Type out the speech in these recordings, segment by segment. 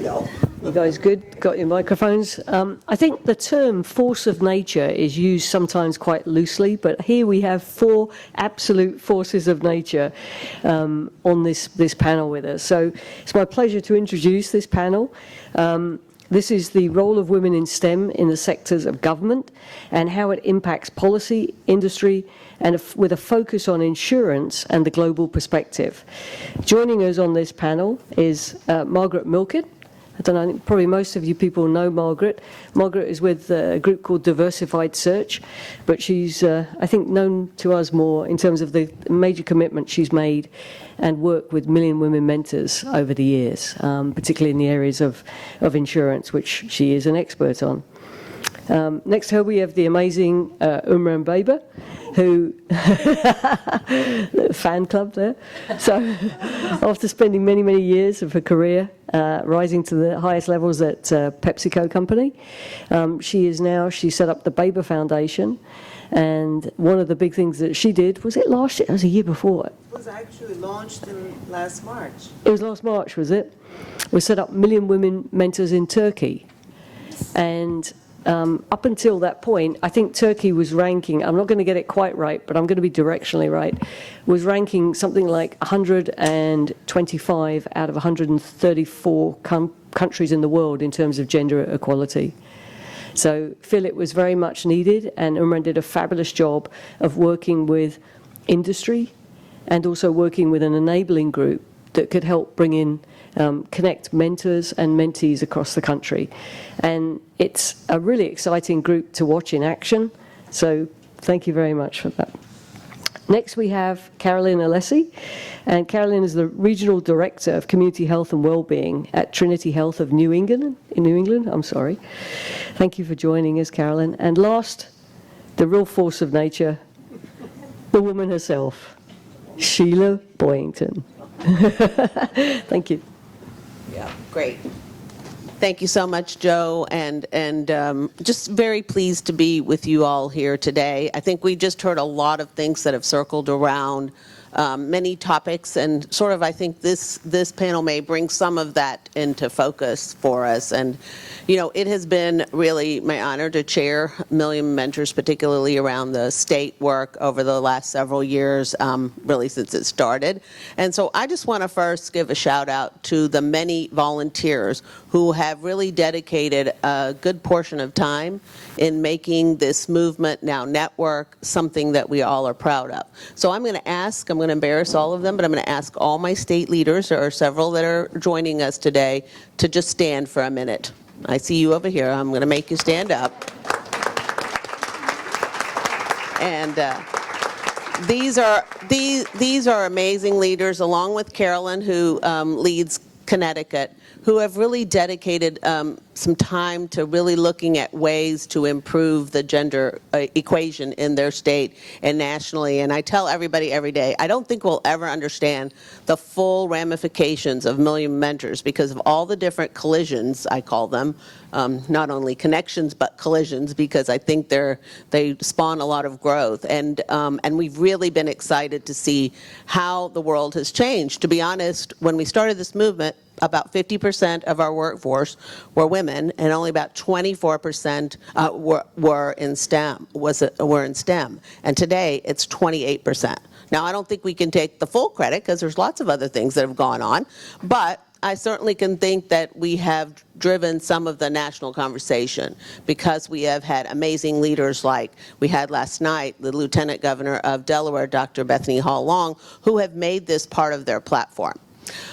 we go. You guys good? Got your microphones? I think the term force of nature is used sometimes quite loosely, but here we have 4 absolute forces of nature on this panel with us. So it's my pleasure to introduce this panel. This is the role of women in STEM in the sectors of government and how it impacts policy, industry, and with a focus on insurance and the global perspective. Joining us on this panel is Margaret Milkint. I don't know, I think probably most of you people know Margaret. Margaret is with a group called Diversified Search, but she's, I think, known to us more in terms of the major commitment she's made and worked with Million Women mentors over the years, particularly in the areas of insurance, which she is an expert on. Next to her, we have the amazing Umran Beba, who fan club there. So after spending many, many years of her career rising to the highest levels at PepsiCo company, she set up the Beba Foundation. And one of the big things that she did, was it last year? It was a year before. It was actually launched in last March. It was last March, was it? We set up Million Women Mentors in Turkey. And up until that point, I think Turkey was ranking, I'm not going to get it quite right, but I'm going to be directionally right, was ranking something like 125 out of 134 countries in the world in terms of gender equality. So feel it was very much needed, and Umran did a fabulous job of working with industry and also working with an enabling group that could help bring in connect mentors and mentees across the country. And it's a really exciting group to watch in action. So thank you very much for that. Next we have Carolyn Alessi, and Carolyn is the Regional Director of Community Health and Wellbeing at Trinity Health of New England. Thank you for joining us, Carolyn. And last, the real force of nature, the woman herself, Sheila Boyington. Thank you. Yeah, great. Thank you so much, Joe, and just very pleased to be with you all here today. I think we just heard a lot of things that have circled around many topics, and sort of I think this panel may bring some of that into focus for us. And you know, it has been really my honor to chair Million Mentors, particularly around the state work over the last several years, really since it started. And so I just want to first give a shout out to the many volunteers who have really dedicated a good portion of time in making this movement now network something that we all are proud of. So I'm going to embarrass all of them, but I'm going to ask all my state leaders, there are several that are joining us today, to just stand for a minute. I see you over here. I'm going to make you stand up. And these are amazing leaders, along with Carolyn, who leads Connecticut, who have really dedicated some time to really looking at ways to improve the gender equation in their state and nationally. And I tell everybody every day, I don't think we'll ever understand the full ramifications of Million Mentors because of all the different collisions, I call them, not only connections but collisions, because I think they spawn a lot of growth. And we've really been excited to see how the world has changed. To be honest, when we started this movement, about 50% of our workforce were women, and only about 24% were in STEM. And today, it's 28%. Now, I don't think we can take the full credit because there's lots of other things that have gone on, but I certainly can think that we have driven some of the national conversation because we have had amazing leaders like we had last night, the Lieutenant Governor of Delaware, Dr. Bethany Hall Long, who have made this part of their platform.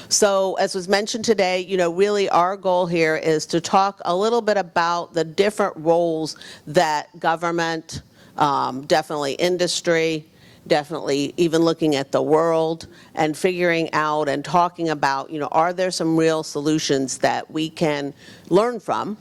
So as was mentioned today, you know, really our goal here is to talk a little bit about the different roles that government, definitely industry, definitely even looking at the world and figuring out and talking about, you know, are there some real solutions that we can learn from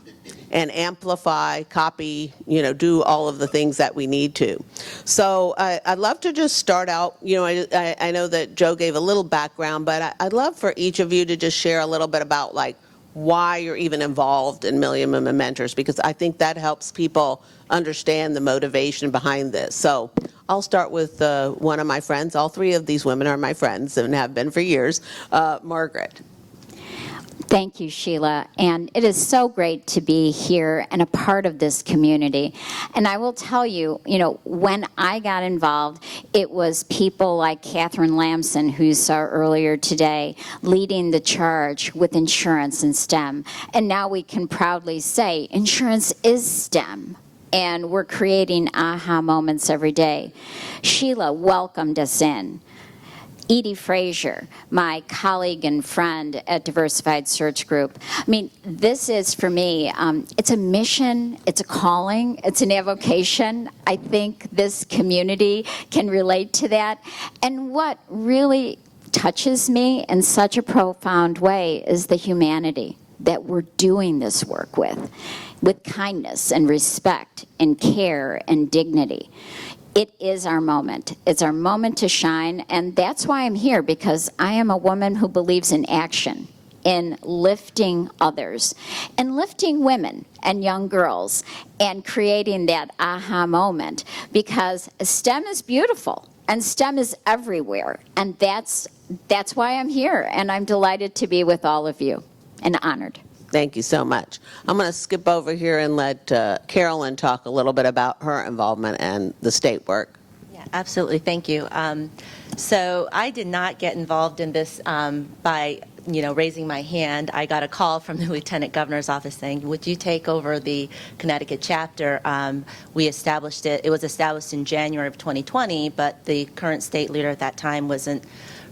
and amplify, copy, you know, do all of the things that we need to. So I'd love to just start out, you know, I know that Joe gave a little background, but I'd love for each of you to just share a little bit about like why you're even involved in Million Women Mentors, because I think that helps people understand the motivation behind this. So I'll start with one of my friends. All three of these women are my friends and have been for years, Margaret. Thank you, Sheila. And it is so great to be here and a part of this community. And I will tell you, when I got involved, it was people like Catherine Lamson, who you saw earlier today, leading the charge with insurance and STEM. And now we can proudly say insurance is STEM. And we're creating aha moments every day. Sheila welcomed us in. Edie Frazier, my colleague and friend at Diversified Search Group. I mean, this is, for me, it's a mission, it's a calling, it's an avocation. I think this community can relate to that. And what really touches me in such a profound way is the humanity that we're doing this work with kindness and respect and care and dignity. It is our moment. It's our moment to shine, and that's why I'm here, because I am a woman who believes in action, in lifting others, and lifting women and young girls, and creating that aha moment, because STEM is beautiful, and STEM is everywhere, and that's why I'm here, and I'm delighted to be with all of you, and honored. Thank you so much. I'm going to skip over here and let Carolyn talk a little bit about her involvement and the state work. Yeah, absolutely. Thank you. So I did not get involved in this by raising my hand. I got a call from the Lieutenant Governor's office saying, would you take over the Connecticut chapter? We established it. It was established in January of 2020, but the current state leader at that time wasn't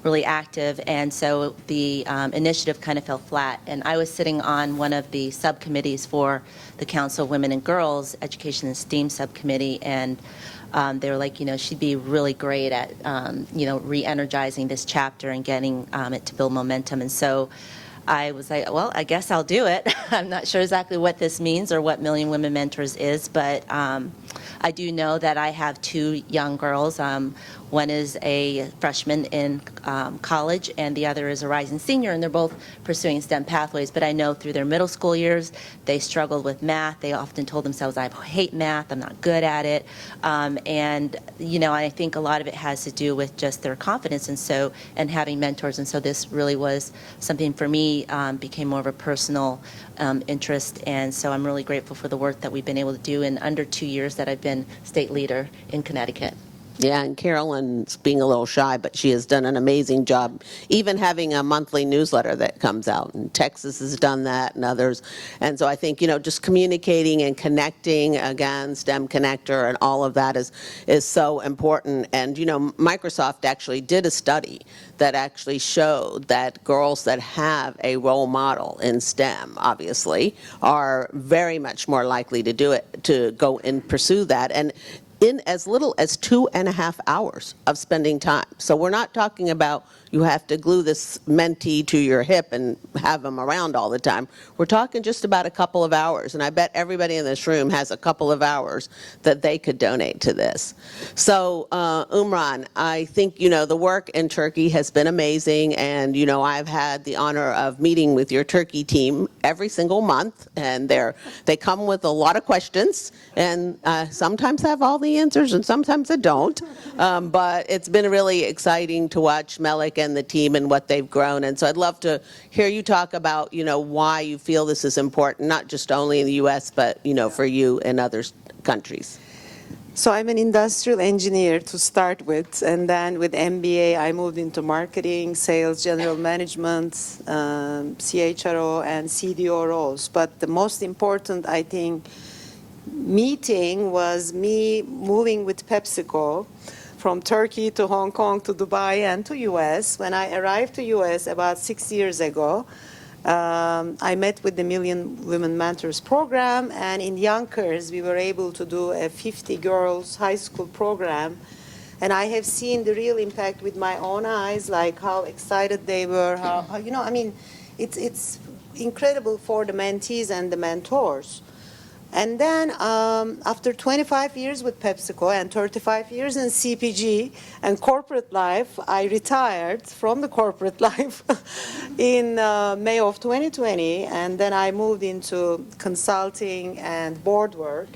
really active, and so the initiative kind of fell flat. And I was sitting on one of the subcommittees for the Council of Women and Girls Education and STEAM subcommittee, and they were like, she'd be really great at, re-energizing this chapter and getting it to build momentum. And so I was like, well, I guess I'll do it. I'm not sure exactly what this means or what Million Women Mentors is, but I do know that I have two young girls. One is a freshman in college, and the other is a rising senior, and they're both pursuing STEM pathways. But I know through their middle school years, they struggled with math. They often told themselves, I hate math, I'm not good at it. And I think a lot of it has to do with just their confidence and having mentors. And so this really was something for me, became more of a personal interest. And so I'm really grateful for the work that we've been able to do in under 2 years that I've been state leader in Connecticut. Yeah, and Carolyn's being a little shy, but she has done an amazing job, even having a monthly newsletter that comes out. And Texas has done that, and others. And so I think, just communicating and connecting, again, STEMconnector and all of that is so important. And, Microsoft actually did a study that actually showed that girls that have a role model in STEM, obviously, are very much more likely to do it, to go and pursue that. And in as little as 2.5 hours of spending time. So we're not talking about you have to glue this mentee to your hip and have them around all the time. We're talking just about a couple of hours, and I bet everybody in this room has a couple of hours that they could donate to this. So Umran, I think the work in Turkey has been amazing, and I've had the honor of meeting with your Turkey team every single month, and they come with a lot of questions, and sometimes have all the answers and sometimes they don't, but it's been really exciting to watch Melik and the team and what they've grown. And so I'd love to hear you talk about why you feel this is important, not just only in the US, but for you in other countries. So I'm an industrial engineer to start with, and then with MBA I moved into marketing, sales, general management, CHRO, and CDO roles. But the most important, I think, meeting was me moving with PepsiCo from Turkey to Hong Kong to Dubai and to US. When I arrived to US about 6 years ago, I met with the Million Women Mentors program, and in Yonkers we were able to do a 50 girls high school program, and I have seen the real impact with my own eyes, like how excited they were, how it's incredible for the mentees and the mentors. And then after 25 years with PepsiCo and 35 years in CPG and corporate life, I retired from the corporate life in May of 2020. And then I moved into consulting and board work.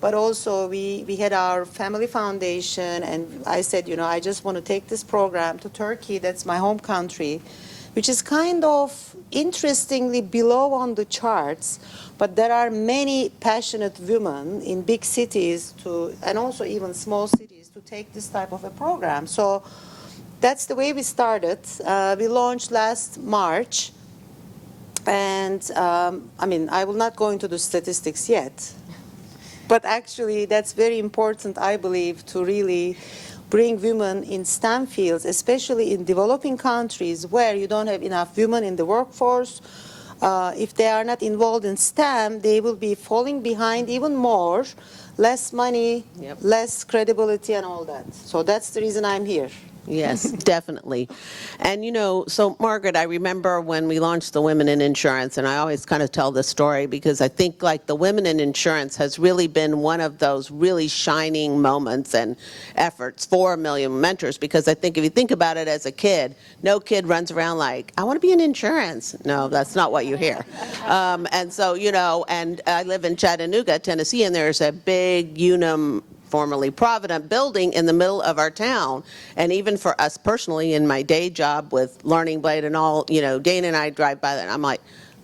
But also we had our family foundation, and I said, I just want to take this program to Turkey. That's my home country, which is kind of interestingly below on the charts, but there are many passionate women in big cities and also even small cities to take this type of a program. So that's the way we started. We launched last March, and I will not go into the statistics yet, but actually that's very important, I believe, to really bring women in STEM fields, especially in developing countries where you don't have enough women in the workforce. If they are not involved in STEM, they will be falling behind even more, less money, less credibility, and all that. So that's the reason I'm here. Yes, definitely. And so Margaret, I remember when we launched the Women in Insurance, and I always kind of tell this story because I think like the Women in Insurance has really been one of those really shining moments and efforts for Million Mentors, because I think if you think about it as a kid, no kid runs around like, I want to be in insurance. No, that's not what you hear. And so, and I live in Chattanooga, Tennessee, and there's a big Unum, formerly Provident, building in the middle of our town. And even for us personally, in my day job with Learning Blade and all, Dana and I drive by that, and I'm like,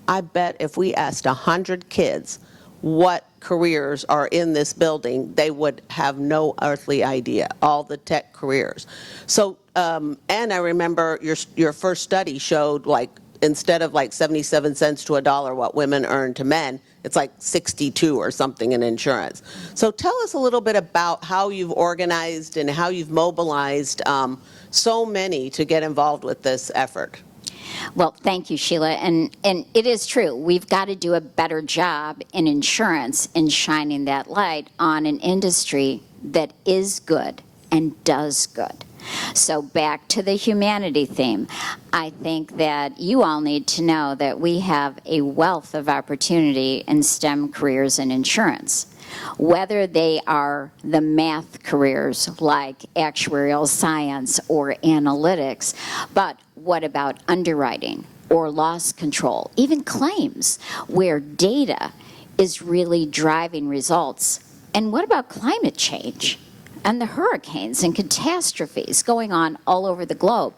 I bet if we asked 100 kids what careers are in this building, they would have no earthly idea, all the tech careers. So, and I remember your first study showed like, instead of like 77 cents to $1 what women earn to men, it's like 62 or something in insurance. So tell us a little bit about how you've organized and how you've mobilized so many to get involved with this effort. Well, thank you, Sheila. And it is true. We've got to do a better job in insurance in shining that light on an industry that is good and does good. So back to the humanity theme, I think that you all need to know that we have a wealth of opportunity in STEM careers in insurance. Whether they are the math careers like actuarial science or analytics, but what about underwriting or loss control, even claims, where data is really driving results? And what about climate change and the hurricanes and catastrophes going on all over the globe?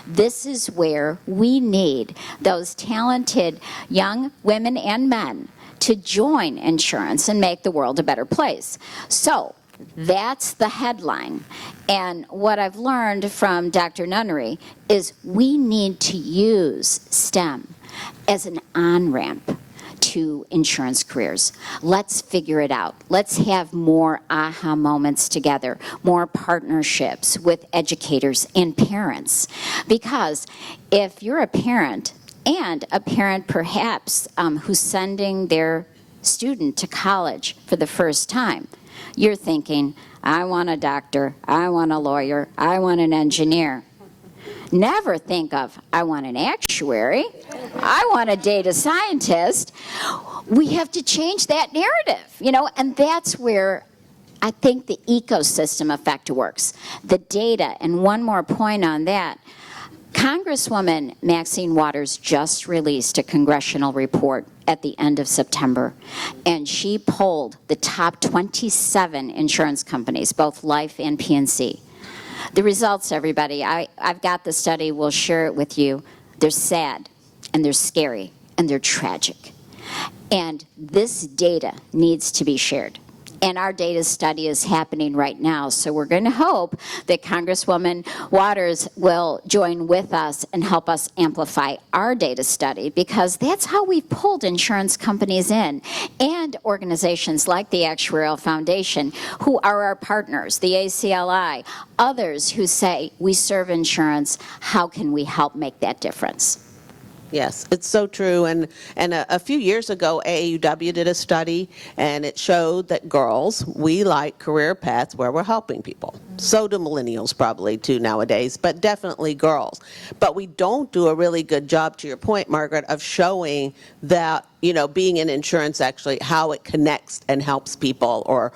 This is where we need those talented young women and men to join insurance and make the world a better place. So that's the headline. And what I've learned from Dr. Nunnery is we need to use STEM as an on-ramp to insurance careers. Let's figure it out. Let's have more aha moments together, more partnerships with educators and parents. Because if you're a parent, and a parent perhaps who's sending their student to college for the first time, you're thinking, I want a doctor, I want a lawyer, I want an engineer. Never think of, I want an actuary, I want a data scientist. We have to change that narrative, and that's where I think the ecosystem effect works. The data, and one more point on that, Congresswoman Maxine Waters just released a congressional report at the end of September, and she polled the top 27 insurance companies, both life and P&C. The results, everybody, I've got the study, we'll share it with you. They're sad, and they're scary, and they're tragic. And this data needs to be shared. And our data study is happening right now, so we're going to hope that Congresswoman Waters will join with us and help us amplify our data study, because that's how we've pulled insurance companies in, and organizations like the Actuarial Foundation, who are our partners, the ACLI, others who say, we serve insurance, how can we help make that difference? Yes, it's so true. And a few years ago, AAUW did a study, and it showed that girls, we like career paths where we're helping people. So do millennials probably too nowadays, but definitely girls. But we don't do a really good job, to your point, Margaret, of showing that, being in insurance actually, how it connects and helps people, or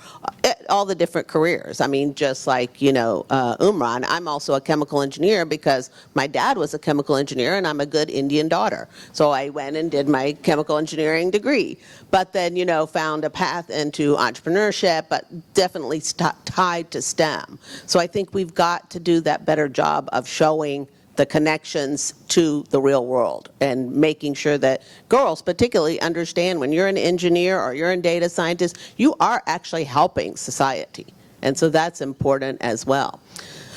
all the different careers. I mean, just like, Umran, I'm also a chemical engineer because my dad was a chemical engineer and I'm a good Indian daughter. So I went and did my chemical engineering degree, but then, found a path into entrepreneurship, but definitely tied to STEM. So I think we've got to do that better job of showing the connections to the real world and making sure that girls particularly understand when you're an engineer or you're a data scientist, you are actually helping society. And so that's important as well.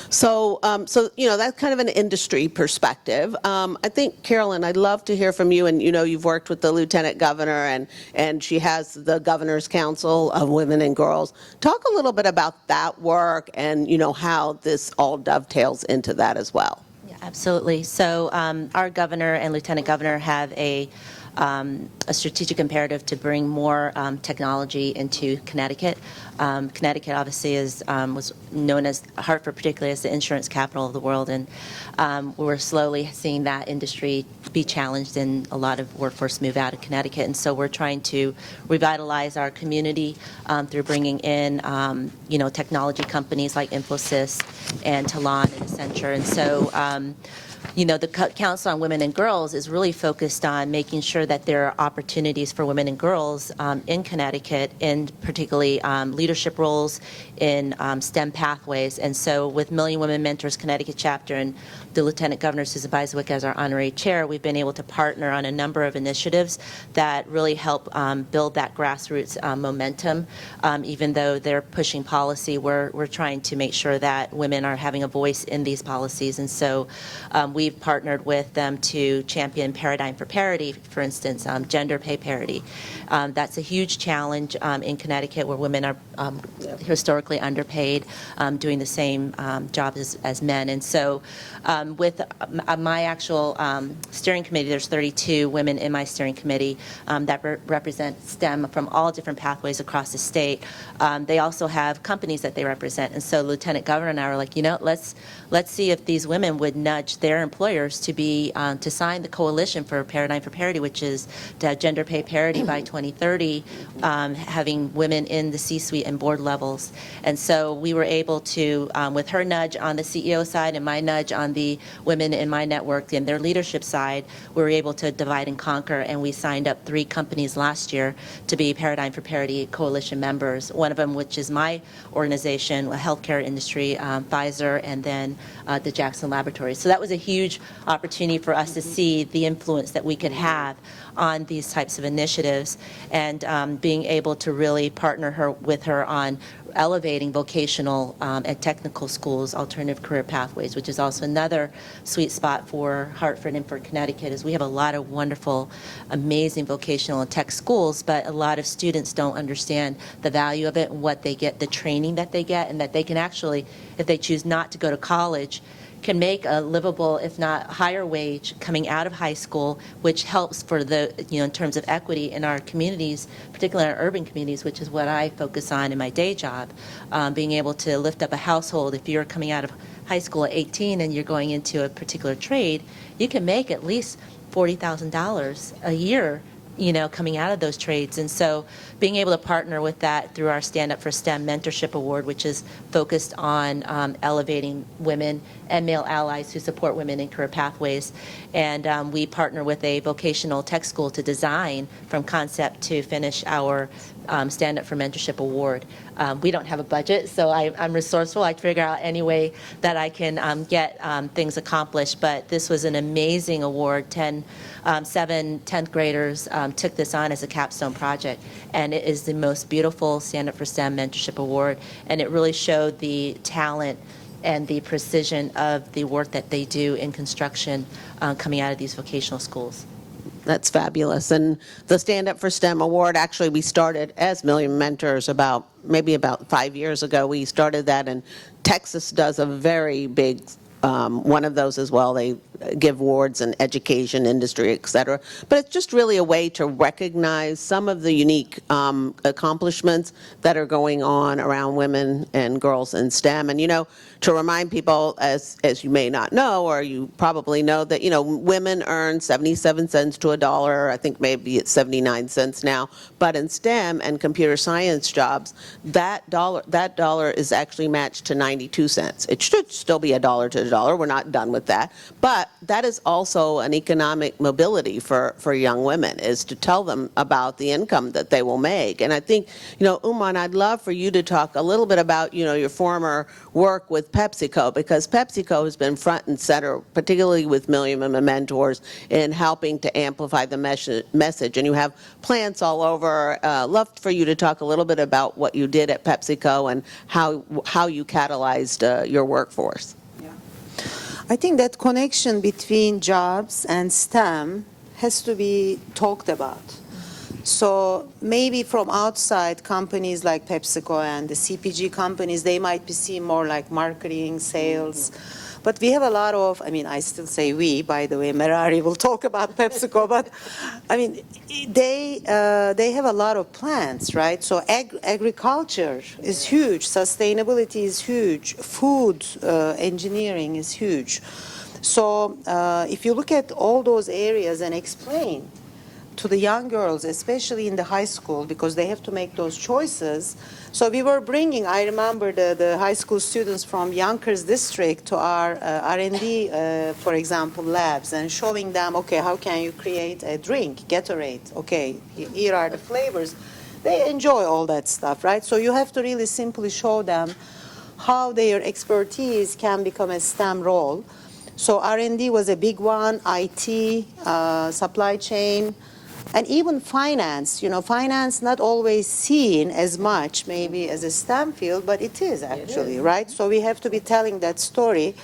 So, that's kind of an industry perspective. I think, Carolyn, I'd love to hear from you. And, you've worked with the Lieutenant Governor, and she has the Governor's Council of Women and Girls. Talk a little bit about that work and, how this all dovetails into that as well. Yeah, absolutely. So our governor and lieutenant governor have a strategic imperative to bring more technology into Connecticut. Connecticut obviously was known as Hartford, particularly as the insurance capital of the world, and we're slowly seeing that industry be challenged and a lot of workforce move out of Connecticut. And so we're trying to revitalize our community through bringing in, technology companies like Infosys and Talon and Accenture. And so the Council on Women and Girls is really focused on making sure that there are opportunities for women and girls in Connecticut, in particularly leadership roles in STEM pathways. And so with Million Women Mentors Connecticut chapter and the Lieutenant Governor Susan Biswick as our honorary chair, we've been able to partner on a number of initiatives that really help build that grassroots momentum. Even though they're pushing policy, we're trying to make sure that women are having a voice in these policies. And so we've partnered with them to champion Paradigm for Parity, for instance, gender pay parity. That's a huge challenge in Connecticut, where women are historically underpaid, doing the same job as men. And so with my actual steering committee, there's 32 women in my steering committee that represent STEM from all different pathways across the state. They also have companies that they represent. And so Lieutenant Governor and I were like, let's see if these women would nudge their employers to sign the coalition for Paradigm for Parity, which is to have gender pay parity by 2030, having women in the C-suite and board levels. And so we were able to, with her nudge on the CEO side and my nudge on the women in my network and their leadership side, we were able to divide and conquer, and we signed up 3 companies last year to be Paradigm for Parity coalition members. One of them, which is my organization, a healthcare industry, Pfizer, and then the Jackson Laboratory. So that was a huge opportunity for us to see the influence that we could have on these types of initiatives, and being able to really partner with her on elevating vocational and technical schools, alternative career pathways, which is also another sweet spot for Hartford and for Connecticut, is we have a lot of wonderful, amazing vocational and tech schools, but a lot of students don't understand the value of it and what they get, the training that they get, and that they can actually, if they choose not to go to college, can make a livable, if not higher wage, coming out of high school, which helps for in terms of equity in our communities, particularly in our urban communities, which is what I focus on in my day job. Being able to lift up a household, if you're coming out of high school at 18 and you're going into a particular trade, you can make at least $40,000 a year, coming out of those trades. And so being able to partner with that through our Stand Up for STEM Mentorship Award, which is focused on elevating women and male allies who support women in career pathways. And we partner with a vocational tech school to design from concept to finish our Stand Up for Mentorship Award. We don't have a budget, so I'm resourceful. I figure out any way that I can get things accomplished. But this was an amazing award. 7 10th graders took this on as a capstone project, and it is the most beautiful Stand Up for STEM Mentorship Award, and it really showed the talent and the precision of the work that they do in construction coming out of these vocational schools. That's fabulous. And the Stand Up for STEM Award, actually, we started as Million Mentors about 5 years ago. We started that, and Texas does a very big one of those as well. They give awards in education, industry, et cetera. But it's just really a way to recognize some of the unique accomplishments that are going on around women and girls in STEM. And, to remind people, as you may not know, or you probably know, that, women earn 77 cents to $1. I think maybe it's 79 cents now. But in STEM and computer science jobs, that dollar is actually matched to 92 cents. It should still be $1 to $1. We're not done with that. But that is also an economic mobility for young women, is to tell them about the income that they will make. And I think, Umran, I'd love for you to talk a little bit about, your former work with PepsiCo, because PepsiCo has been front and center, particularly with Million Women Mentors, in helping to amplify the message. And you have plants all over. Love for you to talk a little bit about what you did at PepsiCo and how you catalyzed your workforce. I think that connection between jobs and STEM has to be talked about. So maybe from outside, companies like PepsiCo and the CPG companies, they might be seen more like marketing, sales. But we have a lot of, I still say we, by the way, Merari will talk about PepsiCo, but they have a lot of plants, right? So agriculture is huge, sustainability is huge, food engineering is huge. So if you look at all those areas and explain to the young girls, especially in the high school, because they have to make those choices. So we were bringing, I remember the high school students from Yonkers district to our R&D, for example, labs, and showing them, okay, how can you create a drink, Gatorade, okay, here are the flavors. They enjoy all that stuff, right? So you have to really simply show them how their expertise can become a STEM role. So R&D was a big one, IT, supply chain, and even finance. Finance not always seen as much maybe as a STEM field, but it is actually, right? So we have to be telling that story.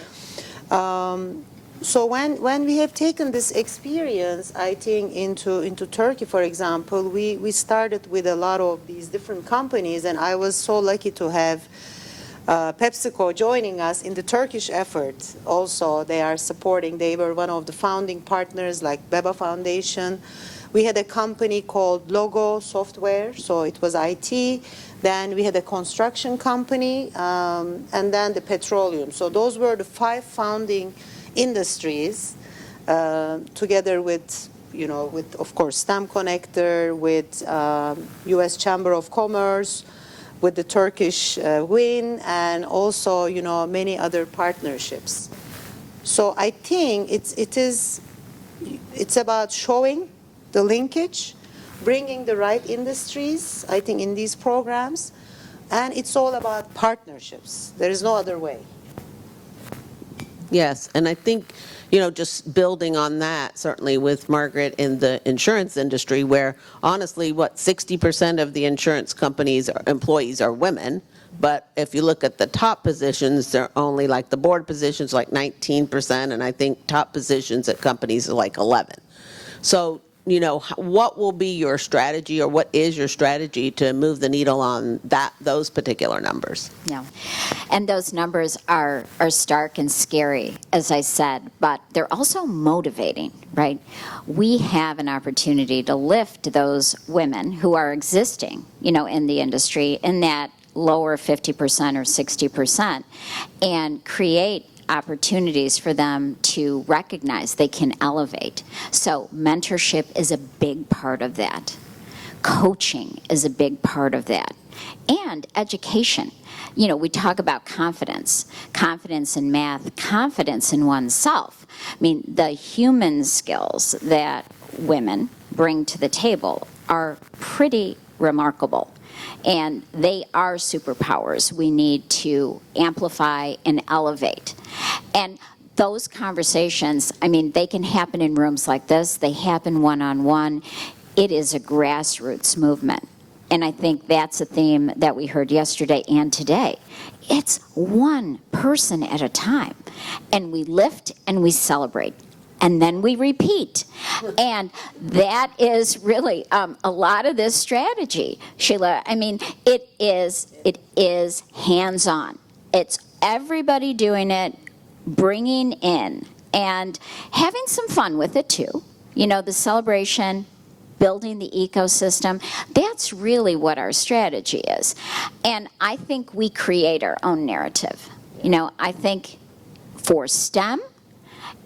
So when we have taken this experience, I think, into Turkey, for example, we started with a lot of these different companies, and I was so lucky to have PepsiCo joining us in the Turkish effort. Also, they are supporting, they were one of the founding partners, like Beba Foundation. We had a company called Logo Software, so it was IT. Then we had a construction company, and then the petroleum. So those were the 5 founding industries, together with, with, of course, STEMconnector, with U.S. Chamber of Commerce, with the Turkish WIN, and also, many other partnerships. So I think it's about showing the linkage, bringing the right industries, I think, in these programs, and it's all about partnerships. There is no other way. Yes, and I think, just building on that, certainly with Margaret in the insurance industry, where honestly, 60% of the insurance companies' employees are women, but if you look at the top positions, they're only like the board positions, like 19%, and I think top positions at companies are like 11. So, what will be your strategy, or what is your strategy to move the needle on those particular numbers? Yeah, and those numbers are stark and scary, as I said, but they're also motivating, right? We have an opportunity to lift those women who are existing, in the industry, in that lower 50% or 60%, and create opportunities for them to recognize they can elevate. So mentorship is a big part of that. Coaching is a big part of that. And education. We talk about confidence in math, confidence in oneself. The human skills that women bring to the table are pretty remarkable. And they are superpowers we need to amplify and elevate. And those conversations, they can happen in rooms like this. They happen one-on-one. It is a grassroots movement. And I think that's a theme that we heard yesterday and today. It's one person at a time. And we lift and we celebrate. And then we repeat. And that is really a lot of this strategy, Sheila. It is hands-on. It's everybody doing it, bringing in, and having some fun with it too. The celebration, building the ecosystem, that's really what our strategy is. And I think we create our own narrative. I think for STEM,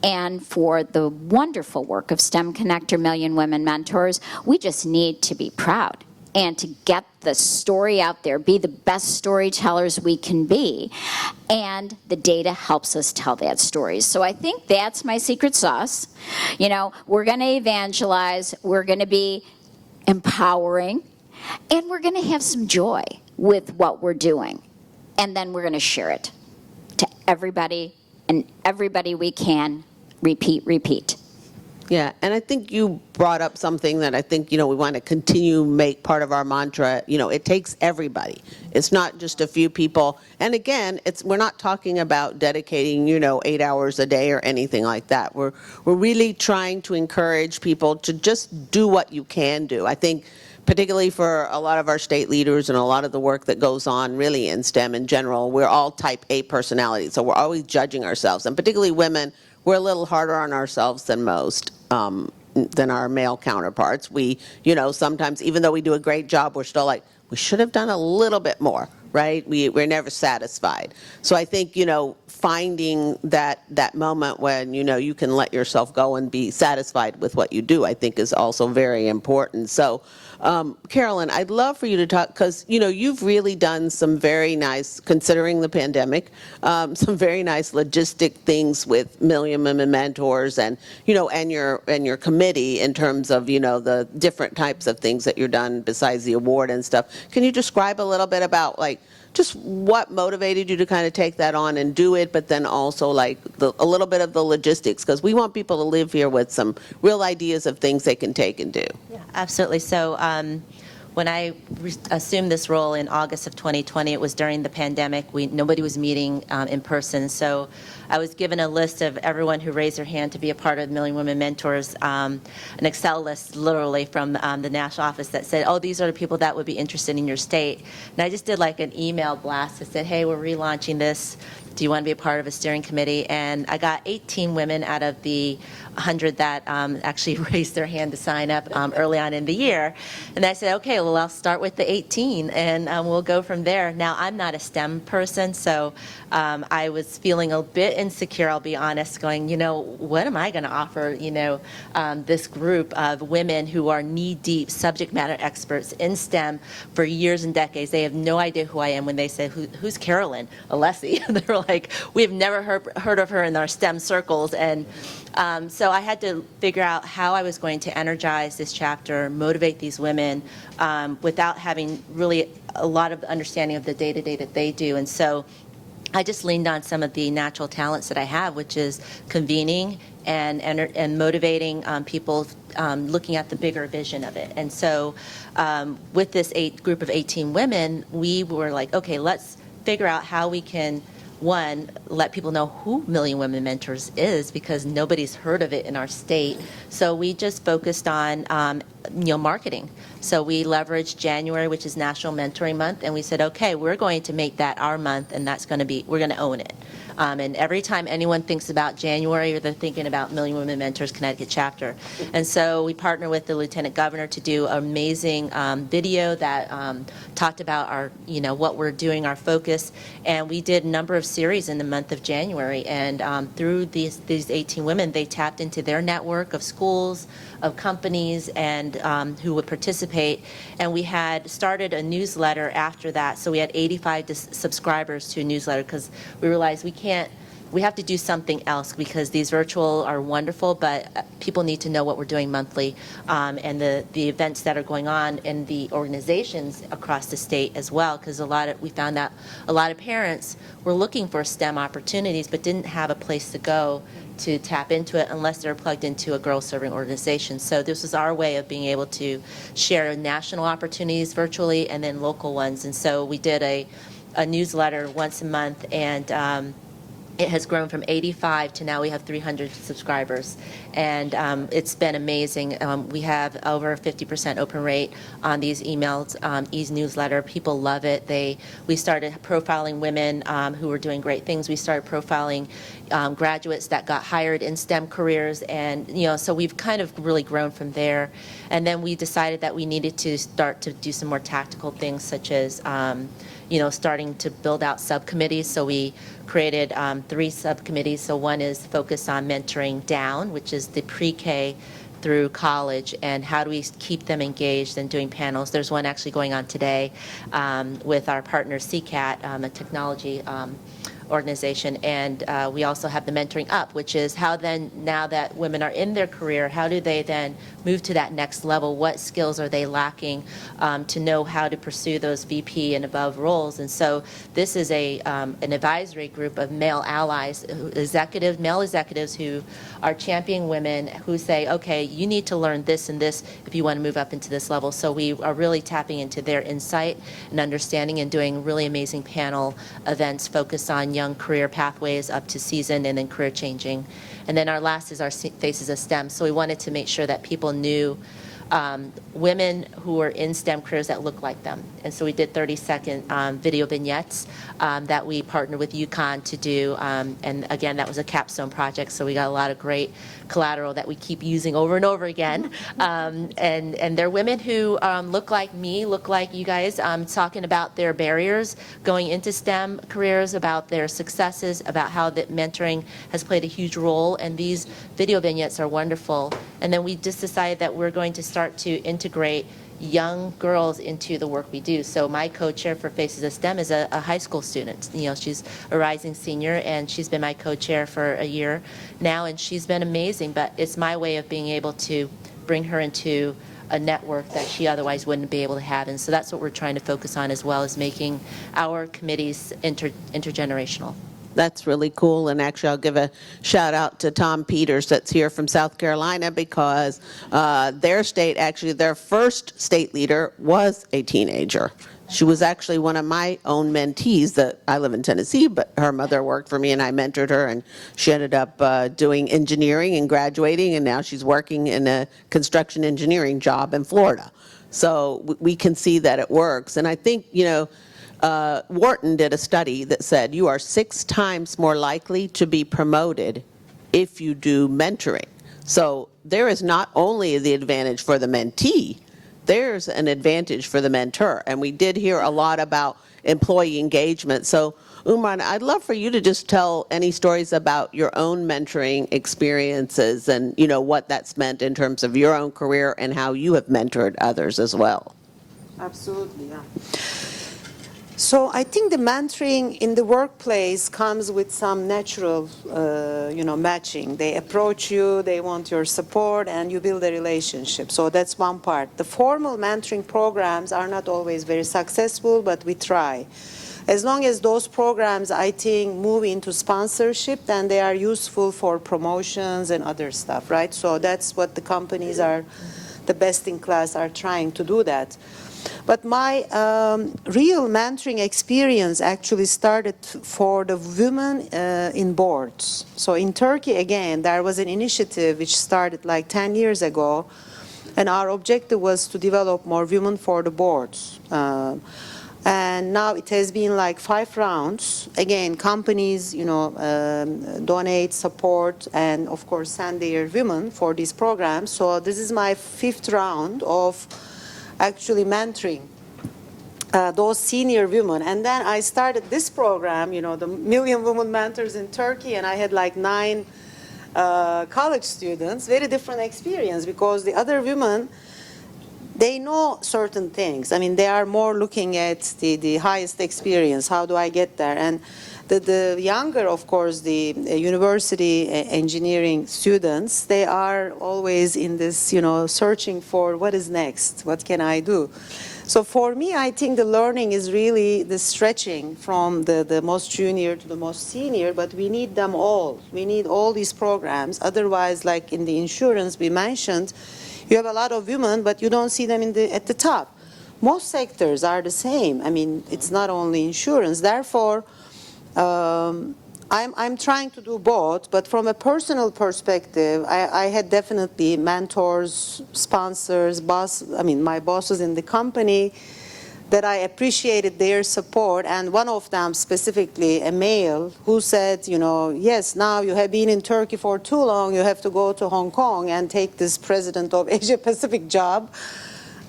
and for the wonderful work of STEMconnector Million Women Mentors, we just need to be proud and to get the story out there, be the best storytellers we can be. And the data helps us tell that story. So I think that's my secret sauce. You know, we're going to evangelize, we're going to be empowering, and we're going to have some joy with what we're doing. And then we're going to share it to everybody and everybody we can. Repeat, repeat. Yeah, and I think you brought up something that I think, we want to continue make part of our mantra. It takes everybody. It's not just a few people. And again, we're not talking about dedicating, 8 hours a day or anything like that. We're really trying to encourage people to just do what you can do. I think particularly for a lot of our state leaders and a lot of the work that goes on really in STEM in general, we're all type A personalities. So we're always judging ourselves, and particularly women, we're a little harder on ourselves than most, than our male counterparts. We, sometimes, even though we do a great job, we're still like, we should have done a little bit more, right? We're never satisfied. So I think, finding that moment when, you can let yourself go and be satisfied with what you do, I think is also very important. So, Carolyn, I'd love for you to talk, because, you've really done some very nice, considering the pandemic, some very nice logistic things with Million Women Mentors and, and your committee in terms of, the different types of things that you're done besides the award and stuff. Can you describe a little bit about, just what motivated you to kind of take that on and do it, but then also a little bit of the logistics, because we want people to live here with some real ideas of things they can take and do. Yeah, absolutely. So when I assumed this role in August of 2020, it was during the pandemic. Nobody was meeting in person. So I was given a list of everyone who raised their hand to be a part of Million Women Mentors, an Excel list literally from the national office that said, oh, these are the people that would be interested in your state. And I just did an email blast that said, hey, we're relaunching this. Do you want to be a part of a steering committee? And I got 18 women out of the 100 that actually raised their hand to sign up early on in the year. And I said, okay, well, I'll start with the 18 and we'll go from there. Now, I'm not a STEM person, so I was feeling a bit insecure, I'll be honest, going, what am I going to offer, this group of women who are knee-deep subject matter experts in STEM for years and decades. They have no idea who I am when they say, who's Carolyn? Alessi. They're like, we have never heard of her in our STEM circles. And so I had to figure out how I was going to energize this chapter, motivate these women without having really a lot of understanding of the day-to-day that they do. And so I just leaned on some of the natural talents that I have, which is convening and motivating people, looking at the bigger vision of it. And so with this group of 18 women, we were like, okay, let's figure out how we can, one, let people know who Million Women Mentors is, because nobody's heard of it in our state. So we just focused on marketing. So we leveraged January, which is National Mentoring Month, and we said, okay, we're going to make that our month, and we're going to own it. And every time anyone thinks about January, they're thinking about Million Women Mentors Connecticut chapter. And so we partnered with the Lieutenant Governor to do an amazing video that talked about our, what we're doing, our focus. And we did a number of series in the month of January. And through these 18 women, they tapped into their network of schools, of companies, and who would participate. And we had started a newsletter after that. So we had 85 subscribers to a newsletter, because we realized we have to do something else, because these virtual are wonderful, but people need to know what we're doing monthly, and the events that are going on in the organizations across the state as well, because we found that a lot of parents were looking for STEM opportunities but didn't have a place to go to tap into it unless they're plugged into a girl serving organization. So this was our way of being able to share national opportunities virtually and then local ones. And so we did a newsletter once a month, and it has grown from 85 to now we have 300 subscribers, and it's been amazing. We have over a 50% open rate on these emails, newsletter. People love it. We started profiling women who were doing great things. We started profiling graduates that got hired in STEM careers, and so we've kind of really grown from there. And then we decided that we needed to start to do some more tactical things, such as starting to build out subcommittees. So we created 3 subcommittees. So one is focused on mentoring down, which is the pre-K through college, and how do we keep them engaged and doing panels. There's one actually going on today with our partner CCAT, a technology organization, and we also have the Mentoring Up, which is how then, now that women are in their career, how do they then move to that next level? What skills are they lacking to know how to pursue those VP and above roles? And so this is an advisory group of male allies, male executives who are championing women who say, okay, you need to learn this and this if you want to move up into this level. So we are really tapping into their insight and understanding and doing really amazing panel events focused on young career pathways up to seasoned and then career changing. And then our last is our Faces of STEM. So we wanted to make sure that people knew women who are in STEM careers that look like them. And so we did 30-second video vignettes that we partnered with UConn to do. And again, that was a capstone project, so we got a lot of great collateral that we keep using over and over again. And they're women who look like me, look like you guys, talking about their barriers going into STEM careers, about their successes, about how that mentoring has played a huge role. And these video vignettes are wonderful. And then we just decided that we're going to start to integrate young girls into the work we do. So my co-chair for Faces of STEM is a high school student. You know, she's a rising senior, and she's been my co-chair for a year now, and she's been amazing. But it's my way of being able to bring her into a network that she otherwise wouldn't be able to have. And so that's what we're trying to focus on, as well as making our committees intergenerational. That's really cool, and actually I'll give a shout out to Tom Peters that's here from South Carolina, because their state, actually their first state leader was a teenager. She was actually one of my own mentees. That I live in Tennessee, but her mother worked for me and I mentored her, and she ended up doing engineering and graduating, and now she's working in a construction engineering job in Florida. So we can see that it works. And I think, you know, Wharton did a study that said you are 6 times more likely to be promoted if you do mentoring. So there is not only the advantage for the mentee, there's an advantage for the mentor. And we did hear a lot about employee engagement. So Umran, I'd love for you to just tell any stories about your own mentoring experiences and, you know, what that's meant in terms of your own career and how you have mentored others as well. Absolutely, yeah. So I think the mentoring in the workplace comes with some natural, matching. They approach you, they want your support, and you build a relationship. So that's one part. The formal mentoring programs are not always very successful, but we try. As long as those programs, I think, move into sponsorship, then they are useful for promotions and other stuff, right? So that's what the companies are, the best in class are trying to do that. But my real mentoring experience actually started for the women in boards. So in Turkey, again, there was an initiative which started like 10 years ago, and our objective was to develop more women for the boards. And now it has been like 5 rounds. Again, companies, donate, support, and of course send their women for these programs. So this is my 5th round of actually mentoring those senior women. And then I started this program, the Million Women Mentors in Turkey, and I had like 9 college students. Very different experience, because the other women, they know certain things. I mean, they are more looking at the highest experience. How do I get there? And the younger, of course, the university engineering students, they are always in this, searching for what is next, what can I do? So for me, I think the learning is really the stretching from the most junior to the most senior, but we need them all. We need all these programs. Otherwise, like in the insurance we mentioned, you have a lot of women, but you don't see them at the top. Most sectors are the same. I mean, it's not only insurance. Therefore, I'm trying to do both, but from a personal perspective, I had definitely mentors, sponsors, my bosses in the company that I appreciated their support, and one of them specifically, a male, who said, yes, now you have been in Turkey for too long, you have to go to Hong Kong and take this president of Asia Pacific job.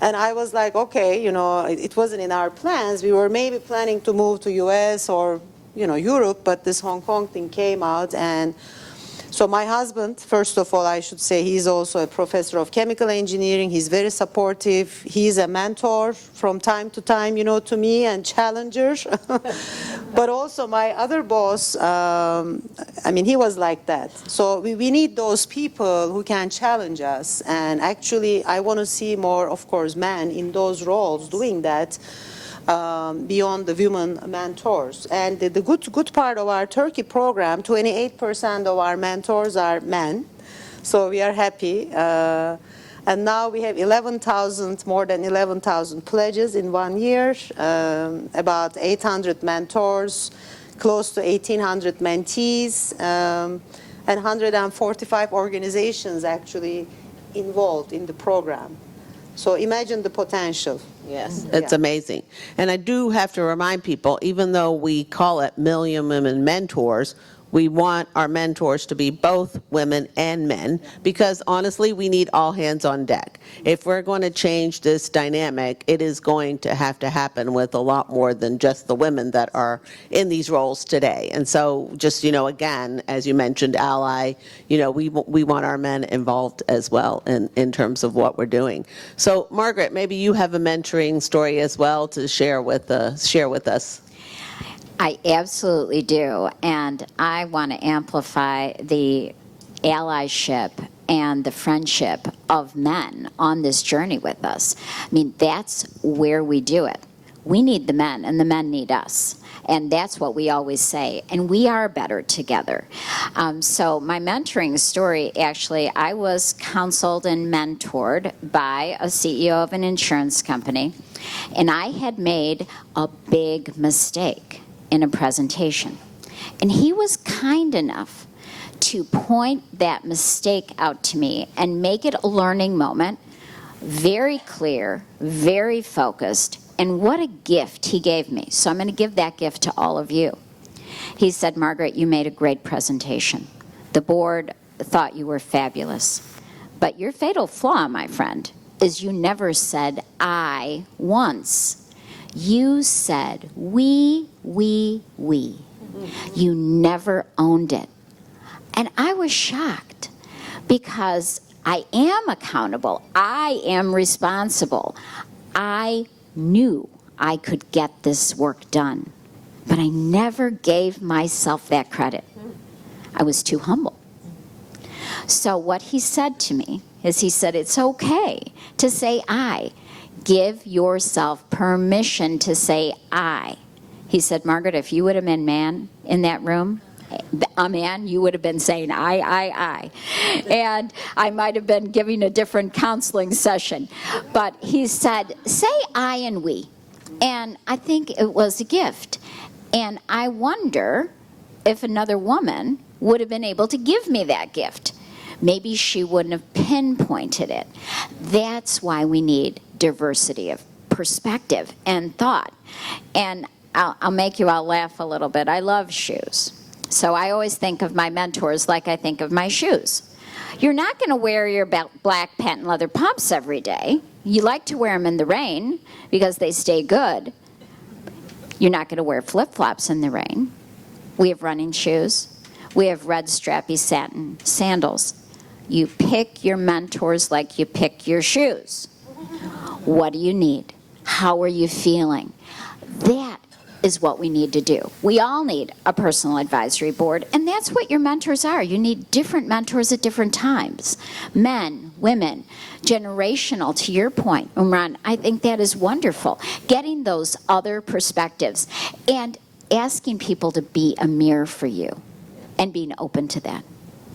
And I was like, okay, it wasn't in our plans. We were maybe planning to move to US or Europe, but this Hong Kong thing came out. And So my husband, first of all, I should say he's also a professor of chemical engineering. He's very supportive. He's a mentor from time to time, you know, to me and challenger. But also my other boss, I mean, he was like that. So we need those people who can challenge us. And actually, I want to see more, of course, men in those roles doing that. Beyond the women mentors. And the good part of our Turkey program, 28% of our mentors are men. So we are happy. And now we have more than 11,000 pledges in 1 year, about 800 mentors, close to 1,800 mentees, and 145 organizations actually involved in the program. So imagine the potential. Yes, it's amazing. And I do have to remind people, even though we call it Million Women Mentors, we want our mentors to be both women and men, because honestly, we need all hands on deck. If we're going to change this dynamic, it is going to have to happen with a lot more than just the women that are in these roles today. And so just, you know, again, as you mentioned, Ally, you know, we want our men involved as well in terms of what we're doing. So Margaret, maybe you have a mentoring story as well to share with us. I absolutely do, and I want to amplify the allyship and the friendship of men on this journey with us. I mean, that's where we do it. We need the men, and the men need us. And that's what we always say. And we are better together. So my mentoring story, actually, I was counseled and mentored by a CEO of an insurance company. And I had made a big mistake in a presentation. And he was kind enough to point that mistake out to me and make it a learning moment, very clear, very focused, and what a gift he gave me. So I'm going to give that gift to all of you. He said, Margaret, you made a great presentation. The board thought you were fabulous. But your fatal flaw, my friend, is you never said I once. You said we. You never owned it. And I was shocked because I am accountable. I am responsible. I knew I could get this work done, but I never gave myself that credit. I was too humble. So what he said to me is he said, it's okay to say I. Give yourself permission to say I. He said, Margaret, if you would have been man in that room, a man, you would have been saying I. And I might have been giving a different counseling session. But he said, say I and we. And I think it was a gift. And I wonder if another woman would have been able to give me that gift. Maybe she wouldn't have pinpointed it. That's why we need diversity of perspective and thought. And I'll make you all laugh a little bit. I love shoes. So I always think of my mentors like I think of my shoes. You're not going to wear your black patent leather pumps every day. You like to wear them in the rain because they stay good. You're not going to wear flip-flops in the rain. We have running shoes. We have red strappy satin sandals. You pick your mentors like you pick your shoes. What do you need? How are you feeling? That is what we need to do. We all need a personal advisory board, and that's what your mentors are. You need different mentors at different times. Men, women, generational, to your point, Umran, I think that is wonderful. Getting those other perspectives and asking people to be a mirror for you and being open to that.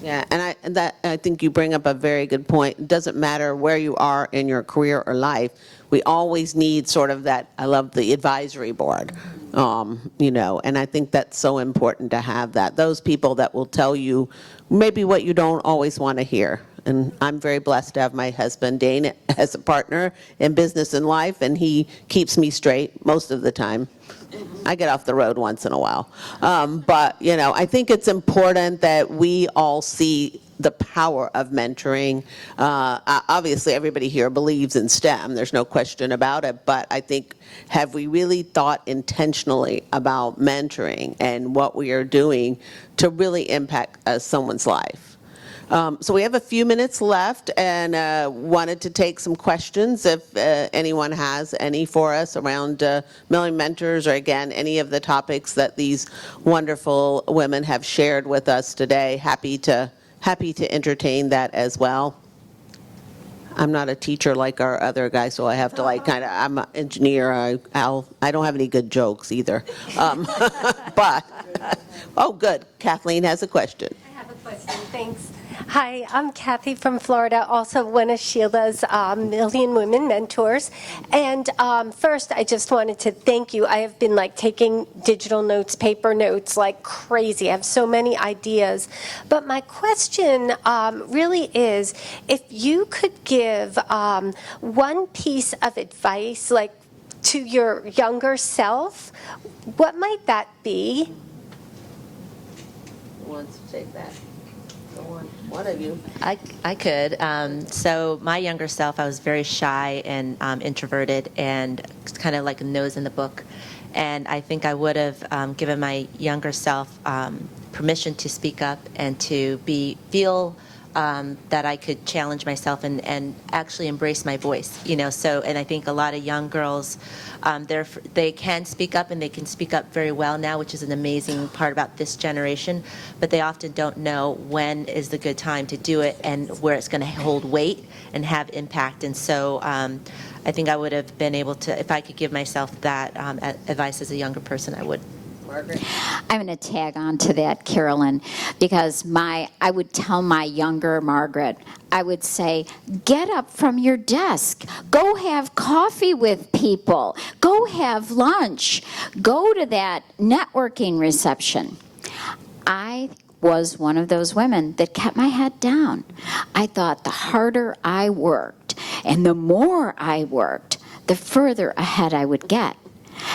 Yeah, and I think you bring up a very good point. It doesn't matter where you are in your career or life. We always need sort of that, I love the advisory board, you know, and I think that's so important to have that. Those people that will tell you maybe what you don't always want to hear. And I'm very blessed to have my husband, Dane, as a partner in business and life, and he keeps me straight most of the time. I get off the road once in a while. But, you know, I think it's important that we all see the power of mentoring. Obviously, everybody here believes in STEM. There's no question about it. But I think, have we really thought intentionally about mentoring and what we are doing to really impact someone's life? So we have a few minutes left, and wanted to take some questions if anyone has any for us around Millennium Mentors, or again, any of the topics that these wonderful women have shared with us today. Happy to entertain that as well. I'm not a teacher like our other guy, so I have to I'm an engineer. I don't have any good jokes either. But, oh, good. Kathleen has a question. I have a question. Thanks. Hi, I'm Kathy from Florida, also one of Sheila's Million Women Mentors. And first, I just wanted to thank you. I have been taking digital notes, paper notes like crazy. I have so many ideas. But my question really is, if you could give one piece of advice, to your younger self, what might that be? Who wants to take that? One of you. I could. So my younger self, I was very shy and introverted and kind of like a nose in the book. And I think I would have given my younger self permission to speak up and to feel that I could challenge myself and actually embrace my voice, So, and I think a lot of young girls, they can speak up, and they can speak up very well now, which is an amazing part about this generation. But they often don't know when is the good time to do it and where it's going to hold weight and have impact. And so, I think I would have been able to, if I could give myself that advice as a younger person, I would. Margaret? I'm going to tag on to that, Carolyn, because I would tell my younger Margaret, I would say, get up from your desk, go have coffee with people, go have lunch, go to that networking reception. I was one of those women that kept my head down. I thought the harder I worked and the more I worked, the further ahead I would get.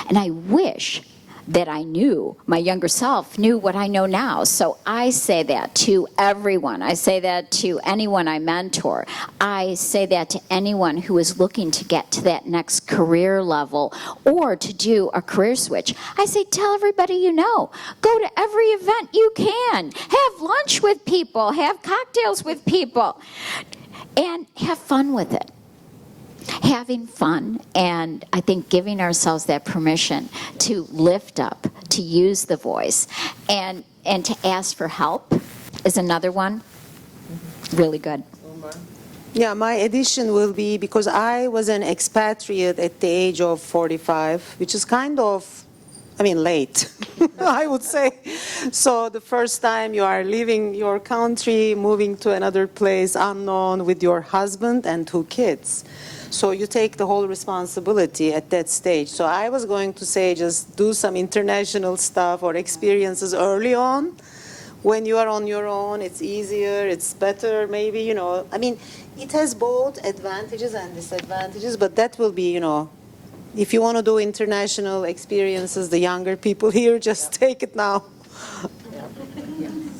And I wish that I knew, my younger self knew what I know now. So I say that to everyone. I say that to anyone I mentor. I say that to anyone who is looking to get to that next career level or to do a career switch. I say, tell everybody you know. Go to every event you can. Have lunch with people. Have cocktails with people. And have fun with it. Having fun, and I think giving ourselves that permission to lift up, to use the voice, and to ask for help is another one. Really good. Yeah, my addition will be, because I was an expatriate at the age of 45, which is kind of, late, I would say. So the first time you are leaving your country, moving to another place unknown with your husband and 2 kids. So you take the whole responsibility at that stage. So I was going to say just do some international stuff or experiences early on. When you are on your own, it's easier, it's better, maybe, it has both advantages and disadvantages, but that will be, if you want to do international experiences, the younger people here, just take it now.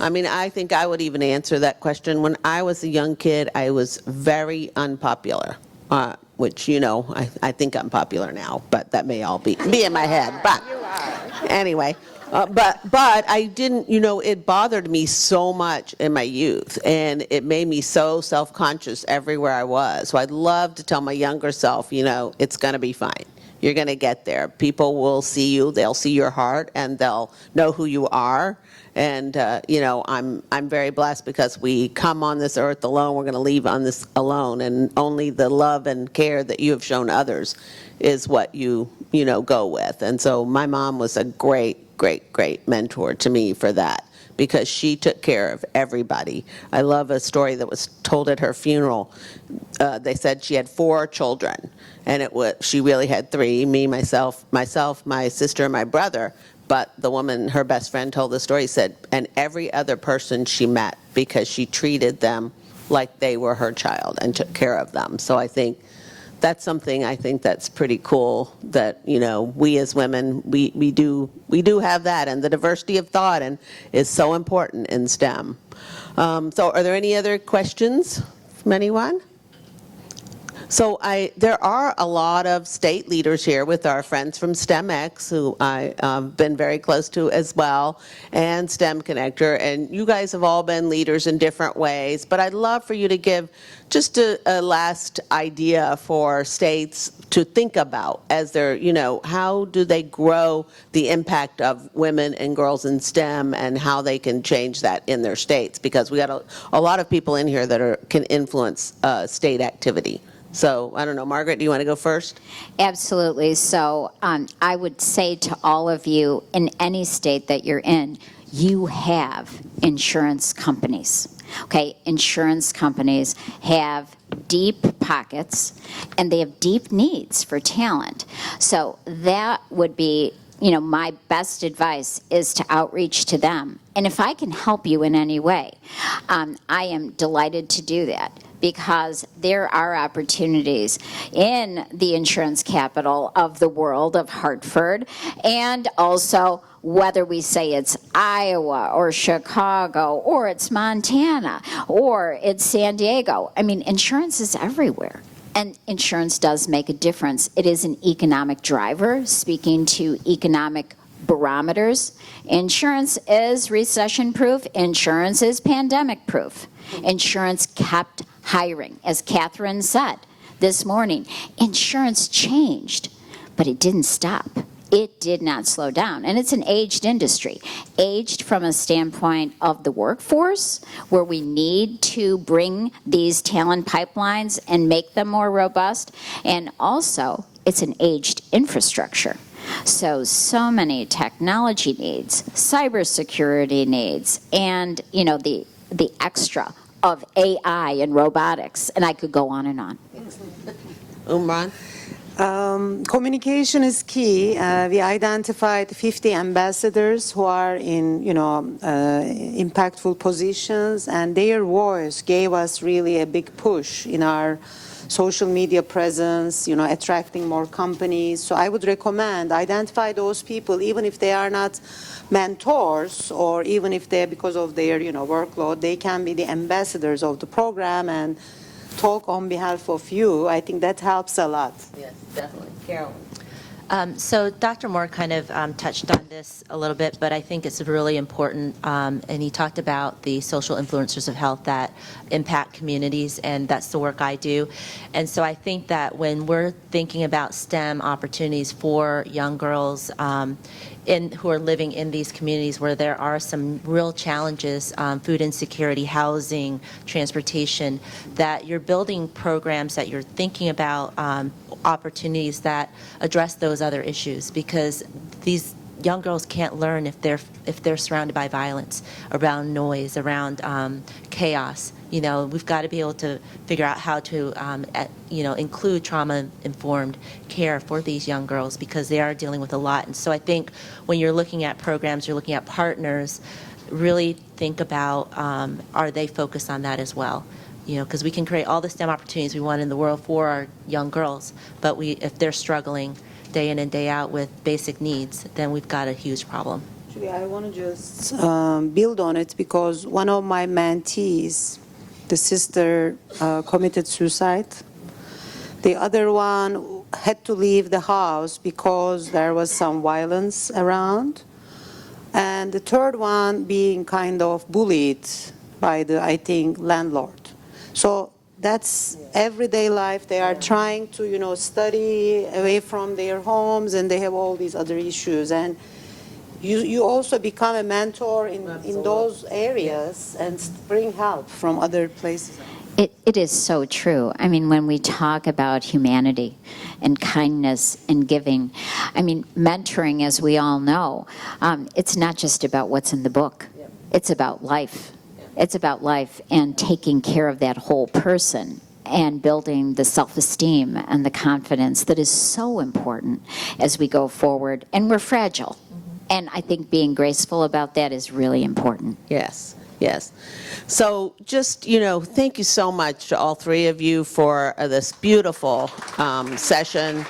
I think I would even answer that question. When I was a young kid, I was very unpopular. Which, I think I'm popular now, but that may all be in my head. But anyway, but I didn't, it bothered me so much in my youth, and it made me so self-conscious everywhere I was. So I'd love to tell my younger self, it's going to be fine. You're going to get there. People will see you. They'll see your heart, and they'll know who you are. And, I'm very blessed because we come on this earth alone. We're going to leave on this alone. And only the love and care that you have shown others is what you go with. And so my mom was a great, great, great mentor to me for that, because she took care of everybody. I love a story that was told at her funeral. They said she had 4 children, and she really had 3, me, myself, my sister, and my brother. But the woman, her best friend, told the story, said, and every other person she met, because she treated them like they were her child and took care of them. So I think that's something that's pretty cool, that, we as women, we do have that, and the diversity of thought is so important in STEM. So are there any other questions from anyone? So there are a lot of state leaders here with our friends from STEMx, who I've been very close to as well, and STEMconnector, and you guys have all been leaders in different ways, but I'd love for you to give just a last idea for states to think about as they're, how do they grow the impact of women and girls in STEM and how they can change that in their states, because we got a lot of people in here that can influence state activity. So, I don't know, Margaret, do you want to go first? Absolutely. So I would say to all of you, in any state that you're in, you have insurance companies. Okay, insurance companies have deep pockets and they have deep needs for talent. So that would be, my best advice is to outreach to them. And if I can help you in any way, I am delighted to do that, because there are opportunities in the insurance capital of the world of Hartford, and also whether we say it's Iowa or Chicago or it's Montana or it's San Diego. I mean, insurance is everywhere. And insurance does make a difference. It is an economic driver. Speaking to economic barometers, insurance is recession-proof. Insurance is pandemic-proof. Insurance kept hiring. As Catherine said this morning, insurance changed, but it didn't stop. It did not slow down. And it's an aged industry. Aged from a standpoint of the workforce, where we need to bring these talent pipelines and make them more robust. And also, it's an aged infrastructure. So many technology needs, cybersecurity needs, and, the extra of AI and robotics. And I could go on and on. Umran? Communication is key. We identified 50 ambassadors who are in, impactful positions, and their voice gave us really a big push in our social media presence, attracting more companies. So I would recommend identify those people, even if they are not mentors, or even if they're, because of their, workload, they can be the ambassadors of the program and talk on behalf of you. I think that helps a lot. Yes, definitely. Carolyn? So Dr. Moore kind of touched on this a little bit, but I think it's really important, and he talked about the social influencers of health that impact communities, and that's the work I do. And so I think that when we're thinking about STEM opportunities for young girls who are living in these communities where there are some real challenges, food insecurity, housing, transportation, that you're building programs, that you're thinking about opportunities that address those other issues, because these young girls can't learn if they're surrounded by violence, around noise, around chaos. We've got to be able to figure out how to include trauma-informed care for these young girls, because they are dealing with a lot. And so I think when you're looking at programs, you're looking at partners, really think about, are they focused on that as well? Because we can create all the STEM opportunities we want in the world for our young girls, but if they're struggling day in and day out with basic needs, then we've got a huge problem. Actually, I want to just build on it, because one of my mentees, the sister committed suicide. The other one had to leave the house because there was some violence around. And the third one being kind of bullied by the, landlord. So that's everyday life. They are trying to, study away from their homes, and they have all these other issues. And you also become a mentor in those areas and bring help from other places. It is so true. I mean, when we talk about humanity and kindness and giving, mentoring, as we all know, it's not just about what's in the book. It's about life. It's about life and taking care of that whole person and building the self-esteem and the confidence that is so important as we go forward. And we're fragile. And I think being graceful about that is really important. Yes. Yes. So just, thank you so much to all three of you for this beautiful session.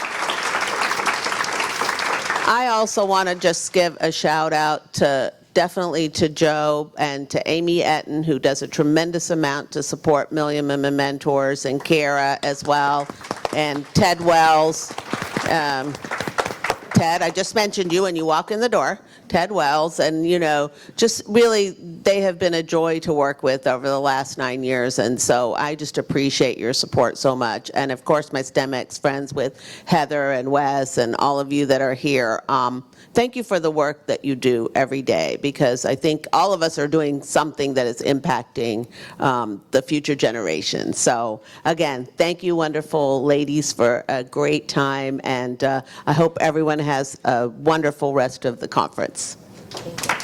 I also want to just give a shout out to definitely to Joe and to Amy Etten, who does a tremendous amount to support MWM mentors, and Kara as well, and Ted Wells. Ted, I just mentioned you when you walk in the door, Ted Wells, and just really, they have been a joy to work with over the last 9 years, and so I just appreciate your support so much. And of course, my STEMX friends with Heather and Wes and all of you that are here. Thank you for the work that you do every day, because I think all of us are doing something that is impacting the future generation. So again, thank you, wonderful ladies, for a great time, and I hope everyone has a wonderful rest of the conference. Thank you.